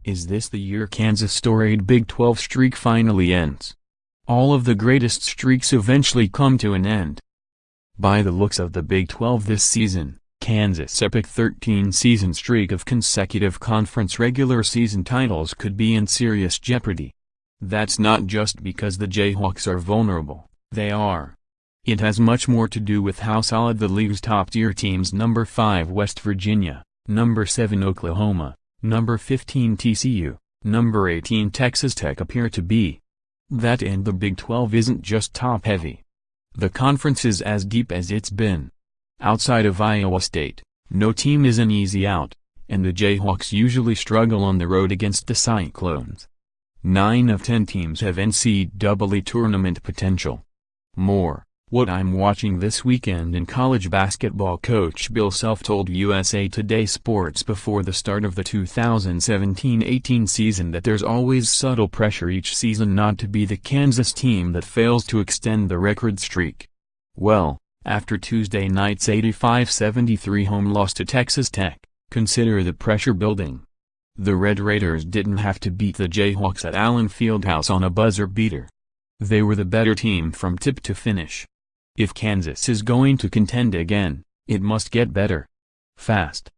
Is this the year Kansas' storied Big 12 streak finally ends? All of the greatest streaks eventually come to an end. By the looks of the Big 12 this season, Kansas' epic 13-season streak of consecutive conference regular season titles could be in serious jeopardy. That's not just because the Jayhawks are vulnerable, they are. It has much more to do with how solid the league's top-tier teams number 5 West Virginia, number 7 Oklahoma, number 15 TCU, number 18 Texas Tech appear to be. That and the Big 12 isn't just top-heavy. The conference is as deep as it's been. Outside of Iowa State, no team is an easy out, and the Jayhawks usually struggle on the road against the Cyclones. 9 of 10 teams have NCAA tournament potential. More. What I'm watching this weekend in college basketball. Coach Bill Self told USA Today Sports before the start of the 2017-18 season that there's always subtle pressure each season not to be the Kansas team that fails to extend the record streak. Well, after Tuesday night's 85-73 home loss to Texas Tech, consider the pressure building. The Red Raiders didn't have to beat the Jayhawks at Allen Fieldhouse on a buzzer beater. They were the better team from tip to finish. If Kansas is going to contend again, it must get better. Fast.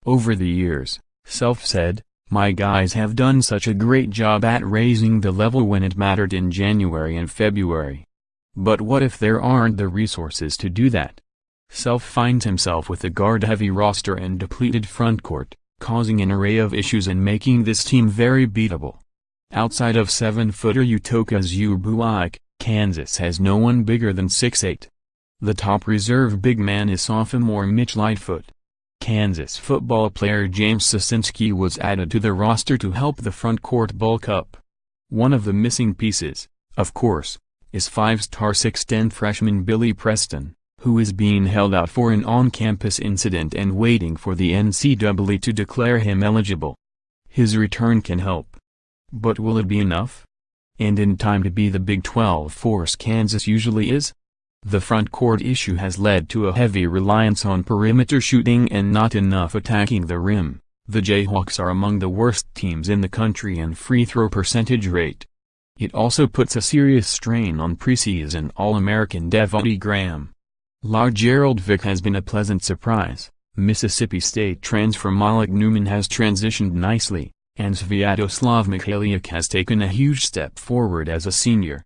Over the years, Self said, my guys have done such a great job at raising the level when it mattered in January and February. But what if there aren't the resources to do that? Self finds himself with a guard-heavy roster and depleted frontcourt, causing an array of issues and making this team very beatable. Outside of 7-footer Udoka Azubuike, Kansas has no one bigger than 6'8". The top reserve big man is sophomore Mitch Lightfoot. Kansas football player James Sosinski was added to the roster to help the front court bulk up. One of the missing pieces, of course, is 5-star 6'10" freshman Billy Preston, who is being held out for an on-campus incident and waiting for the NCAA to declare him eligible. His return can help. But will it be enough? And in time to be the Big 12 force Kansas usually is? The front court issue has led to a heavy reliance on perimeter shooting and not enough attacking the rim. The Jayhawks are among the worst teams in the country in free throw percentage rate. It also puts a serious strain on preseason All-American Devontae Graham. Gerald Vick has been a pleasant surprise. Mississippi State transfer Malik Newman has transitioned nicely, and Sviatoslav Mikhailyuk has taken a huge step forward as a senior.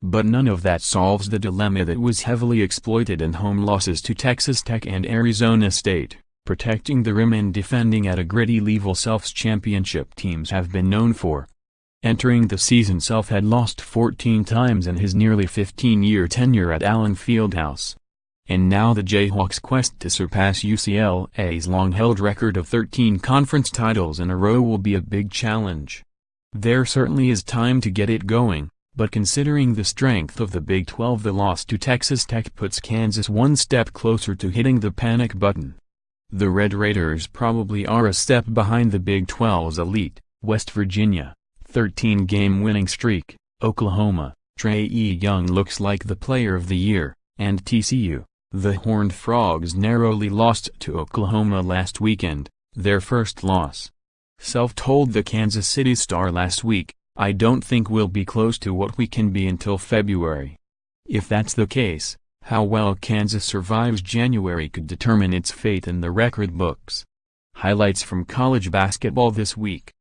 But none of that solves the dilemma that was heavily exploited in home losses to Texas Tech and Arizona State. Protecting the rim and defending at a gritty level Self's championship teams have been known for. Entering the season Self had lost 14 times in his nearly 15-year tenure at Allen Fieldhouse. And now the Jayhawks' quest to surpass UCLA's long-held record of 13 conference titles in a row will be a big challenge. There certainly is time to get it going, but considering the strength of the Big 12, the loss to Texas Tech puts Kansas one step closer to hitting the panic button. The Red Raiders probably are a step behind the Big 12's elite, West Virginia, 13-game winning streak, Oklahoma, Trae Young looks like the player of the year, and TCU. The Horned Frogs narrowly lost to Oklahoma last weekend, their first loss. Self told the Kansas City Star last week, I don't think we'll be close to what we can be until February. If that's the case, how well Kansas survives January could determine its fate in the record books. Highlights from college basketball this week.